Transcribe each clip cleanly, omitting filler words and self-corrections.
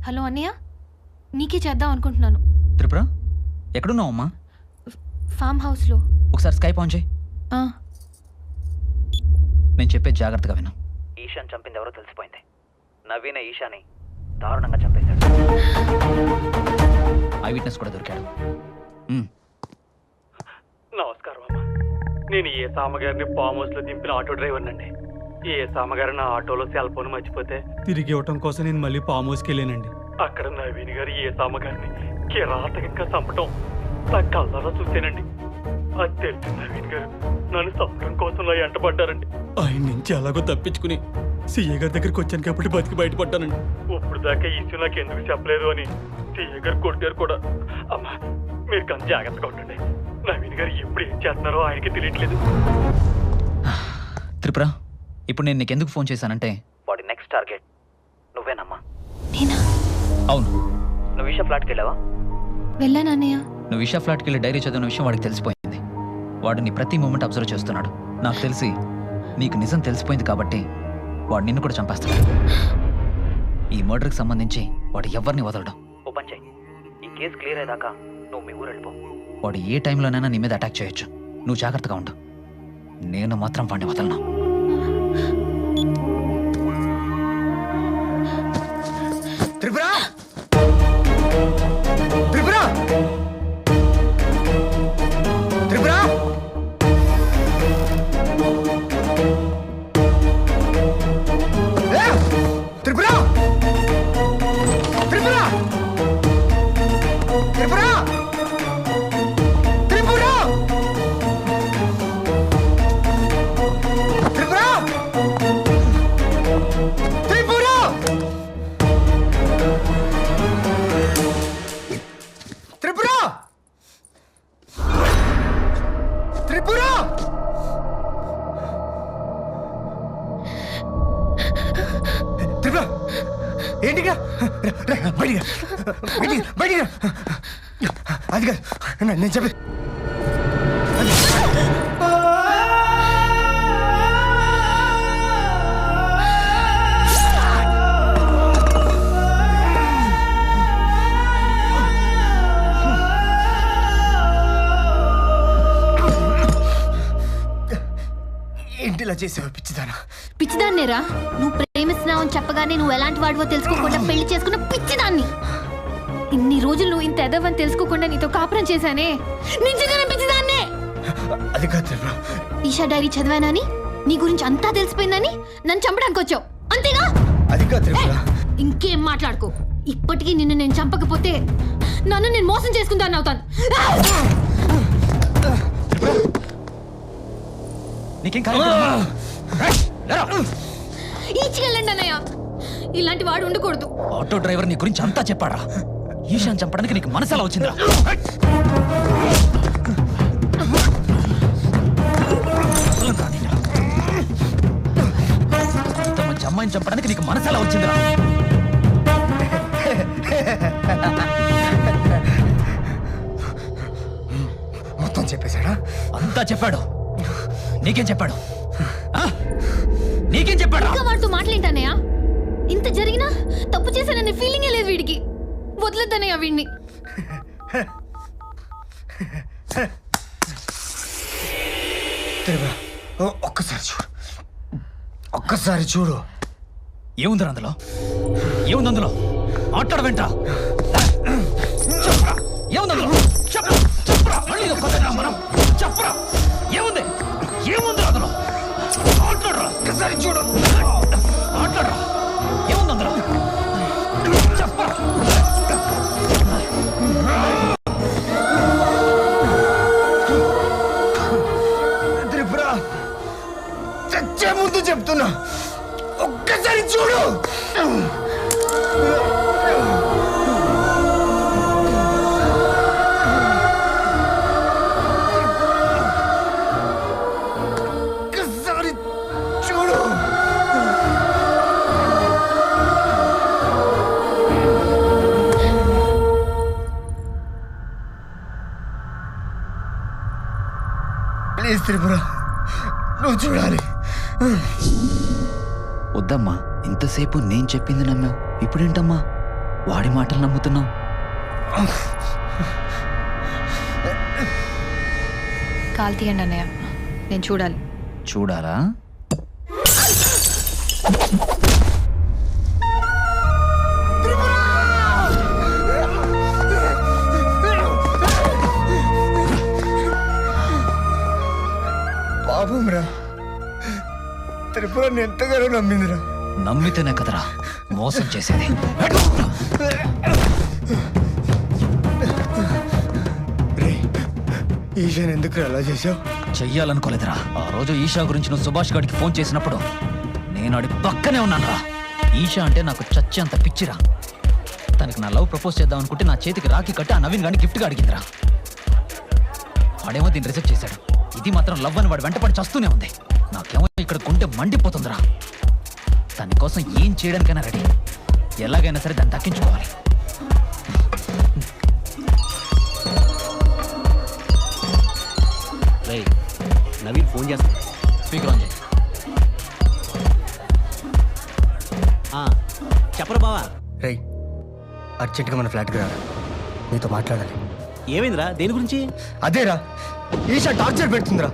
Hello అన్నయ్య, నీకే చేద్దాం అనుకుంటున్నాను. త్రిపుర ఎక్కడున్నావు అమ్మా? ఫామ్ హౌస్లో. ఒకసారి స్కైప్ ఆన్ చేయి. నేను చెప్పేది జాగ్రత్తగా విను. ఈశాన్ చంపింది ఎవరో తెలిసిపోయింది. నవీన ఈశాని దారుణంగా చంపేశాడు. ఐ విట్నెస్ కూడా దొరికాడు. నమస్కారం అమ్మా. నేను ఏ సామగారిని ఫామ్ హౌస్ లో దింపిన ఆటో డ్రైవర్ నండి. ఏ సామగారు నా ఆటోలో సెల్ ఫోన్ మర్చిపోతే తిరిగి ఇవ్వటం కోసం నేను మళ్ళీ ఫామ్ హౌస్కి వెళ్ళానండి. అక్కడ నవీన్ గారు ఏ సామగారిని కిరాతకంగా చంపటం నా కళ్ళలో చూసానండి. అది తెలిసి నవీన్ గారు నన్ను చంపడం కోసం నా ఎంటపడ్డారండి. ఆయన నుంచి అలాగో తప్పించుకుని సీఏ గారి దగ్గరికి వచ్చాను కాబట్టి బతికి బయటపడ్డానండి. ఇప్పుడు దాకా ఈ ఇష్యూ నాకు ఎందుకు చెప్పలేదు అని సీఏ గారు కొట్టారు కూడా. అమ్మా మీరు కానీ జాగ్రత్తగా ఉండండి. నవీన్ గారు ఎప్పుడు ఏం చేస్తున్నారో ఆయనకి తెలియట్లేదు. త్రిపుర, ఇప్పుడు నేను నీకెందుకు ఫోన్ చేశానంటే వాడి నెక్స్ట్ టార్గెట్ నువ్వేనమ్మా. నేనా? అవును. నువ్వు ఈషా ఫ్లాట్కి వెళ్ళావా? వెళ్ళాను అన్నయ్య. నువ్వు ఈషా ఫ్లాట్కి వెళ్ళి డైరీ చదివిన విషయం వాడికి తెలిసిపోయింది. వాడు నీ ప్రతి మూమెంట్ అబ్జర్వ్ చేస్తున్నాడు. నాకు తెలిసి నీకు నిజం తెలిసిపోయింది కాబట్టి వాడు నిన్ను కూడా చంపేస్తాడు. ఈ మర్డర్కి సంబంధించి వాడు ఎవరిని వదలడు. ఓ పని చెయ్యి, ఈ కేసు క్లియర్ అయ్యాక నువ్వు మీ ఊరు వెళ్ళిపో. వాడు ఏ టైంలోనైనా నీ మీద అటాక్ చేయొచ్చు. నువ్వు జాగ్రత్తగా ఉండు. నేను మాత్రం వాడిని వదలను. త్రిపుర! త్రిపుర! త్రిపుర! త్రిపుర! త్రిపుర! త్రిపుర! త్రిపుర! త్రిపుర! త్రిపుర! త్రిపుర! త్రిపుర! త్రిపుర! ఏంటిగా బయటిగా అది కాదు నేను చెప్పి ఏంటిలా చేసావు పిచ్చిదానా? పిచ్చిదాన్నేరా? నువ్వు ప్రేమిస్తున్నావు అని చెప్పగానే నువ్వు ఎలాంటి వాడివో తెలుసుకోకుండా పెళ్లి చేసుకున్న పిచ్చిదాన్ని. ఇన్ని రోజులు నువ్వు ఇంత ఎదవని తెలుసుకోకుండా నీతో కాపురం చేశానే, నిజంగానే పిచ్చిదాన్నే. అది కాదు. ఈషా డైరీ చదివానని, నీ గురించి అంతా తెలిసిపోయిందని నన్ను చంపడానికి వచ్చావు, అంతేగా? అది కాదు. ఇంకేం మాట్లాడుకో. ఇప్పటికీ నిన్ను నేను చంపకపోతే నన్ను నేను మోసం చేసుకుంటాను అవుతాను. ఈచికెళ్ళండి అన్నయ్య, ఇలాంటి వాడు ఉండకూడదు. ఆటో డ్రైవర్ నీ గురించి అంతా చెప్పాడా? ఈశాన్ చంపడానికి నీకు మనసు ఎలా వచ్చిందిరా? ఇంత మంచి అమ్మాయిని చంపడానికి నీకు మనసు ఎలా వచ్చిందిరా? మొత్తం చెప్పేశాడా? అంతా చెప్పాడు. నీకేం చెప్పాడు? నీకేం చెప్పాడు? ఇంకా వాడితో మాట్లాడతానయ్యా. ఇంత జరిగినా తప్పు చేశాననే ఫీలింగే లేదు వీడికి. వదిలేద్దనయ్యా వీడిని. ఒక్కసారి చూడు. ఏముంది అందులో? ఏముంది అందులో? మాట్లాడవేంట్రా? ఏముంది అందులో? చెప్పురా. మళ్ళీ మనం చెప్పురా. ఏముంది? ఏముంది అందులో? మాట్లాడరా. ఒక్కసారి చూడు. మాట్లాడరా. ఏముంది అందులో? చెప్పరా. త్రిపుర, చచ్చే ముందు చెప్తున్నా, ఒక్కసారి చూడు. త్రిపుర, నువ్వు చూడాలి. వద్దమ్మా, ఇంతసేపు నేను చెప్పింది నమ్మావు, ఇప్పుడేంటమ్మా వాడి మాటలు నమ్ముతున్నావు? కాల్ తీయండి అన్నయ్య, నేను చూడాలి. చూడాలా? పాపం రా, త్రిపురని ఎంతగానో నమ్మిందిరా. నమ్మితేనే కదరా మోసం చేసేది. రే, ఈశాన్ ఎందుకు అలా చేసావు? చెయ్యాలనుకోలేదురా. ఆ రోజు ఈషా గురించి నువ్వు సుభాష్ గారికి ఫోన్ చేసినప్పుడు నేను ఆడి పక్కనే ఉన్నానురా. ఈషా అంటే నాకు చచ్చేంత పిచ్చిరా. తనకి నా లవ్ ప్రపోజ్ చేద్దాం అనుకుంటే నా చేతికి రాఖీ కట్టి ఆ నవీన్ గాని గిఫ్ట్గా అడిగిందిరా. వాడేమో దీన్ని రిజెక్ట్ చేశాడు. ఇది మాత్రం లవ్ అని వాడు వెంటపడి చస్తూనే ఉంది. నాకేమో ఇక్కడ గుండె మండిపోతుందిరా. దానికోసం ఏం చేయడానికైనా రెడీ. ఎలాగైనా సరే దాన్ని దక్కించుకోవాలి. నవీన్ ఫోన్ చేస్తాను. స్పీకర్ ఆన్ చేయి. చెప్పరు బావా. రే, అర్జెంట్గా మన ఫ్లాట్కి రా, నీతో మాట్లాడాలి. ఏమైందిరా? దేని గురించి? అదేరా, ఈషా టార్చర్ పెడుతుందిరా.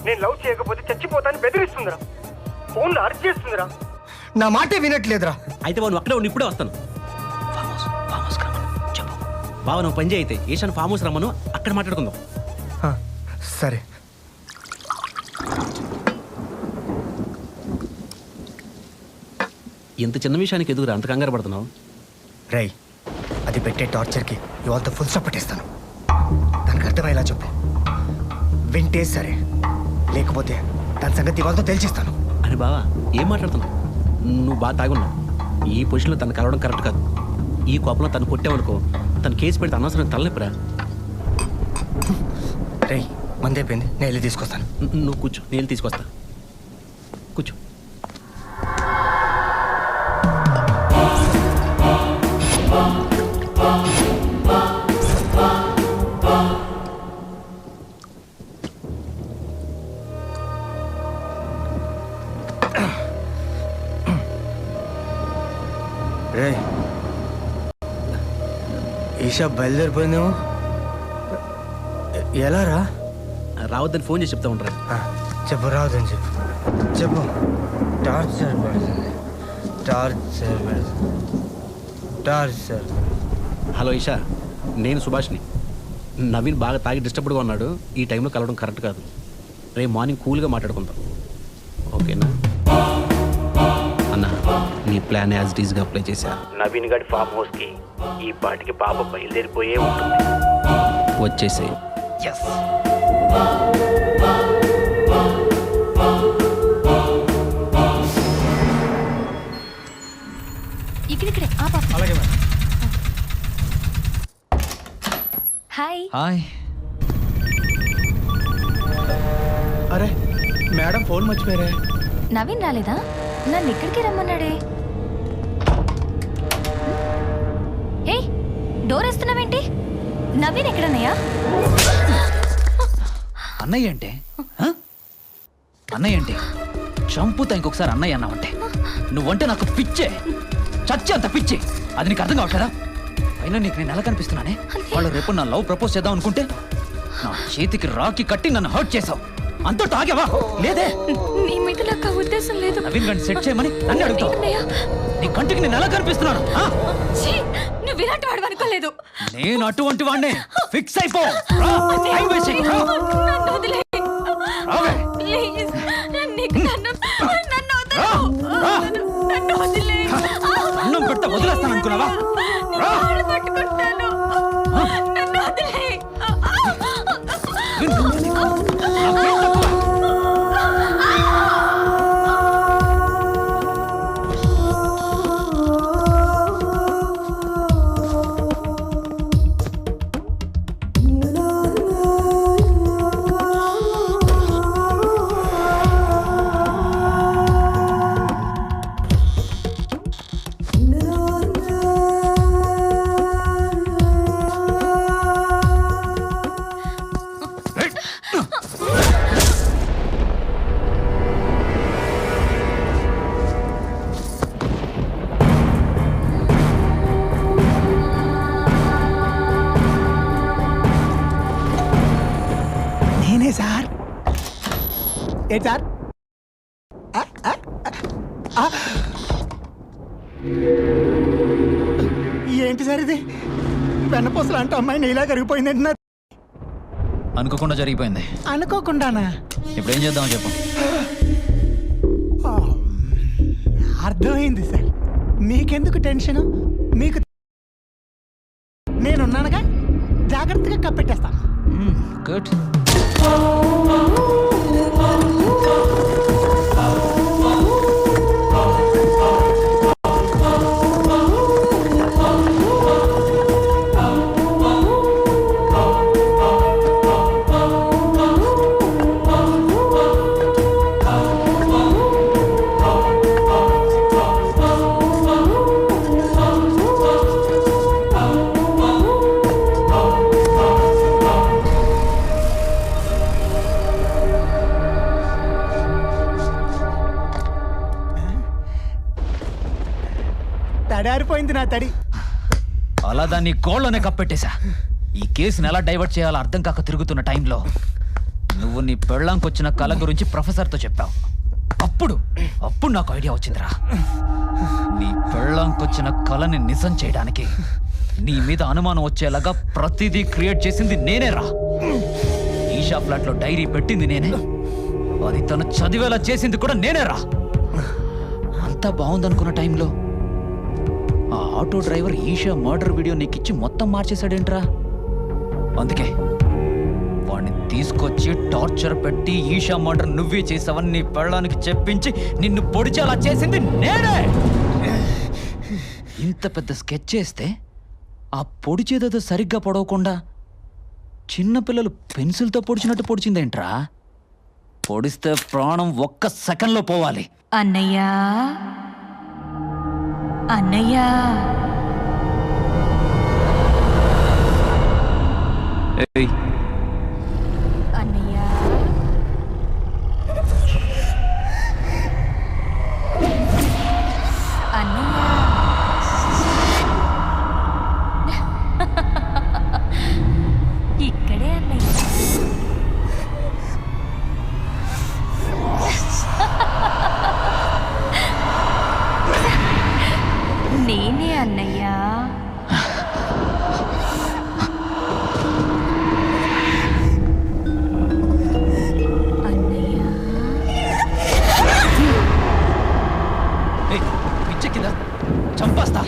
నేను లవ్ చేయకపోతే చచ్చిపోతాను బెదిరిస్తుందిరా. ఫోన్లో అరెస్ట్ చేస్తుందిరా. నా మాటే వినట్లేదురా. అయితే నువ్వు అక్కడే ఉండి ఇప్పుడే వస్తాను. చెప్పు. బావ నువ్వు పని చేయి. అయితే ఈశాన్ ఫామ్ హౌస్ రమ్మను, అక్కడ మాట్లాడుకుందాం. ఆ, సరే. ఇంత చిన్న విషయానికి ఎదుగురా అంత కంగారు పడుతున్నావు? రై, అది పెట్టే టార్చర్కి ఇవాళతో ఫుల్ సపోర్ట్ ఇస్తాను. దానికి అర్థమయ్యేలా చెప్పు. వింటే సరే, లేకపోతే దాని సంగతి ఇవాళతో తెలిసిస్తాను. అని బావా ఏం మాట్లాడుతున్నావు? నువ్వు బాగా తాగున్నావు. ఈ పొజిషన్లో తను కలవడం కరెక్ట్ కాదు. ఈ కోపంలో తను కొట్టావనుకో, తను కేసు పెడితే అనవసరం తలనొప్పిరా. రై, మందైపోయింది, నేను వెళ్ళి తీసుకొస్తాను. నువ్వు కూర్చో, నేను తీసుకొస్తా. కూర్చో. రే, ఈషా బయలుదేరిపోయిందేమో. ఎలా రా? రావద్దని ఫోన్ చేసి చెప్తా ఉంటారా? చెప్పు, రావద్దని చెప్పు. చెప్పు. టార్చర్ పెడుతుంది, టార్చర్ పెడుతుంది, టార్చర్. హలో ఈషా, నేను సుభాష్ని. నవీన్ బాగా తాగి డిస్టర్బ్డ్గా ఉన్నాడు. ఈ టైంలో కలవడం కరెక్ట్ కాదు. రేపు మార్నింగ్ కూల్గా మాట్లాడుకుందాం, ఓకేనా? అన్న, నీ ప్లాన్ యాజ్ ఇట్ ఈస్గా అప్లై చేశా. నవీన్ గడి ఫామ్ హౌస్కి ఈ పాటికి పాప బయలుదేరిపోయే ఉంటుంది. వచ్చేసేయి. ఎస్. ఇక్కడిక్కడే ఆ పాప. అలాగే మేడం. హాయ్. హాయ్. అరే మేడం, ఫోన్ మర్చిపోయారే. నవీన్ రాలేదా? నన్ను ఇక్కడికి రమ్మన్నాడే. ఏయ్, డోర్ వేస్తున్నావేంటి? నవీన్ ఎక్కడన్నయ్యా? అన్నయ్య అంటే అన్నయ్య అంటే చంపుతా. ఇంకొకసారి అన్నయ్య అన్నావంటే నువ్వంటే నాకు పిచ్చే, చచ్చే అంత పిచ్చే. అది నీకు అర్థం కావట్లేదా? అయినా నీకు నేను ఎలా కనిపిస్తున్నానే? వాళ్ళు రేపు నా లవ్ ప్రపోజ్ చేద్దాం అనుకుంటే నా చేతికి రాఖీ కట్టి నన్ను హర్ట్ చేసావు. అంతటితో ఆగావా? లేదే. నీ మీద నాకు ఉద్దేశం లేదు. నవీన్ గండి సెట్ చేయమని నన్ను అడుగుతావు. నీ కంటికి నేను ఎలా కనిపిస్తున్నాను? నువ్వు ఇలాంటి వాడు అనుకోలేదు. నేను అటువంటి వాడినే. ఫిక్స్ అయిపో. రా, టైం వేస్ట్ చేయకు. రా. నన్ను వదిలే. రావే. ప్లీజ్, నన్ను వదిలే. రా. రా. నన్ను వదిలే. అన్నం పెడితే వదిలేస్తాను అనుకున్నావా? రా. కాళ్ళు పట్టుకుంటాను. నన్ను వదిలే. నాకేం తక్కువ? ఏంటి సార్ ఏంటి సార్ ఇది వెన్నపూసలు అంటే అమ్మాయి నీలా కరిగిపోయింది అంటున్నారు. అనుకోకుండా జరిగిపోయింది. అనుకోకుండానా? ఇప్పుడు ఏం చేద్దామో చెప్పు. ఆ, అర్థమైంది సార్. మీకెందుకు టెన్షన్? మీకు నేనున్నానుగా, జాగ్రత్తగా కప్పెట్టేస్తాను. గుడ్. తడారిపోయింది నా తడి. అలా దాన్ని గోళ్ళనే కప్పెట్టేశా. ఈ కేసుని ఎలా డైవర్ట్ చేయాలో అర్థం కాక తిరుగుతున్న టైంలో నువ్వు నీ పెళ్ళాంకొచ్చిన కళ గురించి ప్రొఫెసర్తో చెప్పావు. అప్పుడు నాకు ఐడియా వచ్చిందిరా. నీ పెళ్ళాంకొచ్చిన కళని నిజం చేయడానికి నీ మీద అనుమానం వచ్చేలాగా ప్రతిదీ క్రియేట్ చేసింది నేనేరా. ఈషా ఫ్లాట్లో డైరీ పెట్టింది నేనే, అది తను చదివేలా చేసింది కూడా నేనేరా. అంతా బాగుందనుకున్న టైంలో ఆ auto driver Isha murder video నీకిచ్చి మొత్తం మార్చేశాడేంట్రా? అందుకే వాడిని తీసుకొచ్చి టార్చర్ పెట్టి ఈషా మర్డర్ నువ్వే చేసావని నీ పెళ్ళానికి చెప్పించి నిన్ను పొడిచేలా చేసింది నేనే. ఇంత పెద్ద స్కెచ్ చేస్తే ఆ పొడిచేదేదో సరిగ్గా పొడవకుండా చిన్నపిల్లలు పెన్సిల్తో పొడిచినట్టు పొడిచిందేంట్రా? పొడిస్తే ప్రాణం ఒక్క సెకండ్లో పోవాలి. అన్నయ్యా అన్నయ్యా ఏయ్, అన్నయ్యా అన్నయ్యా ఇక్కడే అన్నయ్య. నేనే అన్నయ్యా. అన్నయ్యా ఏయ్, పిచ్చెక్కిందా? చంపేస్తా.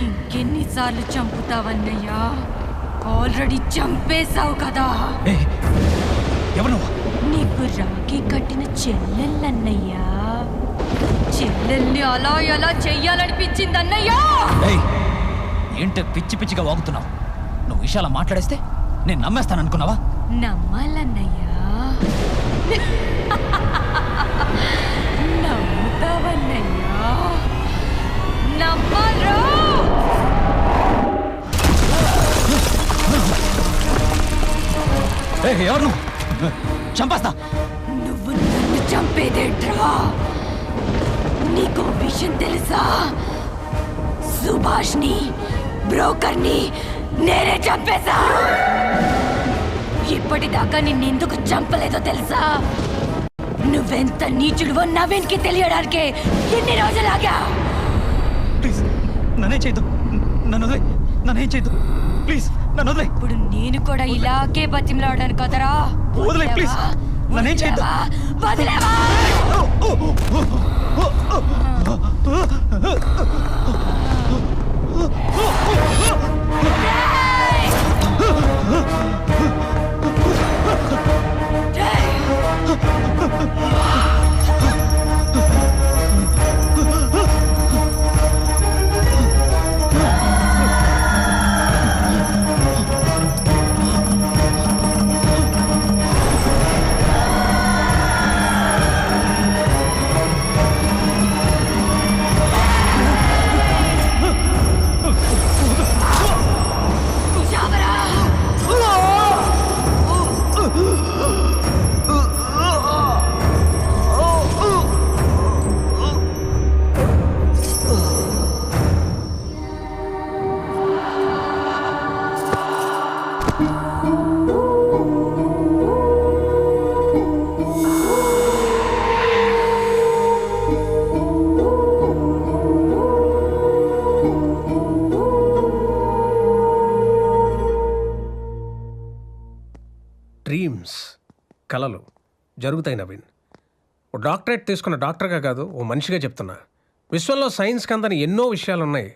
ఇంకెన్నిసార్లు చంపుతావన్నయ్యా? ఆల్రెడీ చంపేశావు కదా. ఏయ్, ఎవరు నువ్వు? నీకు రాఖీ కట్టిన చెల్లెళ్ళన్నయ్యా. చెల్లెల్ని అలా ఎలా చెయ్యాలనిపించిందన్నయ్యా? ఏయ్, ఏంటి పిచ్చి పిచ్చిగా వాగుతున్నావు? నువ్వు విషయాల మాట్లాడేస్తే నేను నమ్మేస్తాను అనుకున్నావా? నమ్మాలన్నయ్యా. నమ్ముతావన్నయ్యా. నమ్మరు. ఏయ్, ఎవరు నువ్వు? చంపేస్తా. నువ్వు నన్ను చంపేదేంట్రా? నీకు విషయం తెలుసా? సుభాష్ని, బ్రోకర్ని నేనే చంపేశా. ఇప్పటిదాకా నిన్నెందుకు చంపలేదో తెలుసా? నువ్వెంత నీచుడువో నవీన్కి తెలియడానికే ఎన్ని రోజులాగా. ప్లీజ్ నన్నే చేయదు, నన్ను వదిలే, నన్నేం చేయదు, ప్లీజ్ నన్ను వదిలే. ఇప్పుడు నేను కూడా ఇలాగే బతిమలాడాను కదరా. వదిలే, ప్లీజ్ నన్నేం చేయదు. వదిలేవా? కళలు జరుగుతాయి నవీన్. ఓ డాక్టరేట్ తీసుకున్న డాక్టర్గా కాదు, ఓ మనిషిగా చెప్తున్నా. విశ్వంలో సైన్స్కి అందని ఎన్నో విషయాలు ఉన్నాయి,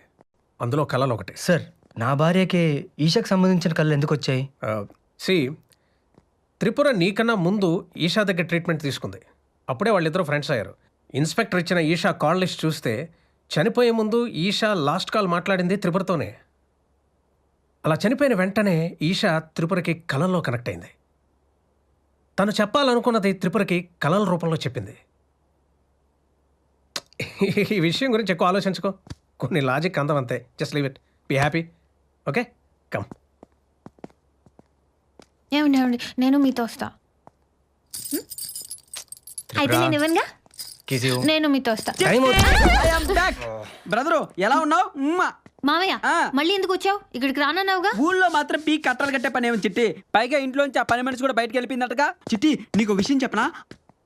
అందులో కళలు ఒకటి. సార్, నా భార్యకి ఈషాకు సంబంధించిన కళ్ళు ఎందుకు వచ్చాయి? త్రిపుర నీకన్నా ముందు ఈషా దగ్గర ట్రీట్మెంట్ తీసుకుంది. అప్పుడే వాళ్ళిద్దరూ ఫ్రెండ్స్ అయ్యారు. ఇన్స్పెక్టర్ ఇచ్చిన ఈషా కాల్ లిస్ట్ చూస్తే చనిపోయే ముందు ఈషా లాస్ట్ కాల్ మాట్లాడింది త్రిపురతోనే. అలా చనిపోయిన వెంటనే ఈషా త్రిపురకి కళల్లో కనెక్ట్ అయింది. తను చెప్పాలనుకున్నది త్రిపురకి కళల రూపంలో చెప్పింది. ఈ విషయం గురించి ఎక్కువ ఆలోచించుకో, కొన్ని లాజిక్ అందమంతే. Just leave it, be happy. Okay, come. ఏమండి నేను మీతో వస్తా. అయితే నేను ఇవ్వనుగా, నేను మీతో వస్తా. బ్రదరు ఎలా ఉన్నావు? మావయ్య మళ్ళీ ఎందుకు వచ్చావు? ఇక్కడికి రానన్నావుగా. ఊళ్ళో మాత్రం పీ కట్టలు కట్టే పని ఏమి చిట్టి, పైగా ఇంట్లోంచి ఆ పని మనిషి కూడా బయటకు వెళ్ళిపోయిందటగా. చిట్టి నీకు విషయం చెప్పనా,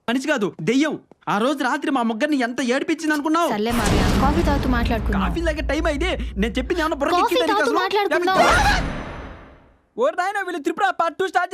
మనిషి కాదు దెయ్యం. ఆ రోజు రాత్రి మా ముగ్గురిని ఎంత ఏడిపించింది అనుకున్నావు? సర్లే మావయ్య, కాఫీ తాగుతూ మాట్లాడుకుందాం. కాఫీ లాగే టైం అయితే నేను చెప్పింది ఏమన్నా కాఫీ తాగుతూ మాట్లాడుకుందాం. ఓ నాయన వీళ్ళు త్రిపుర పార్ట్ 2 స్టార్ట్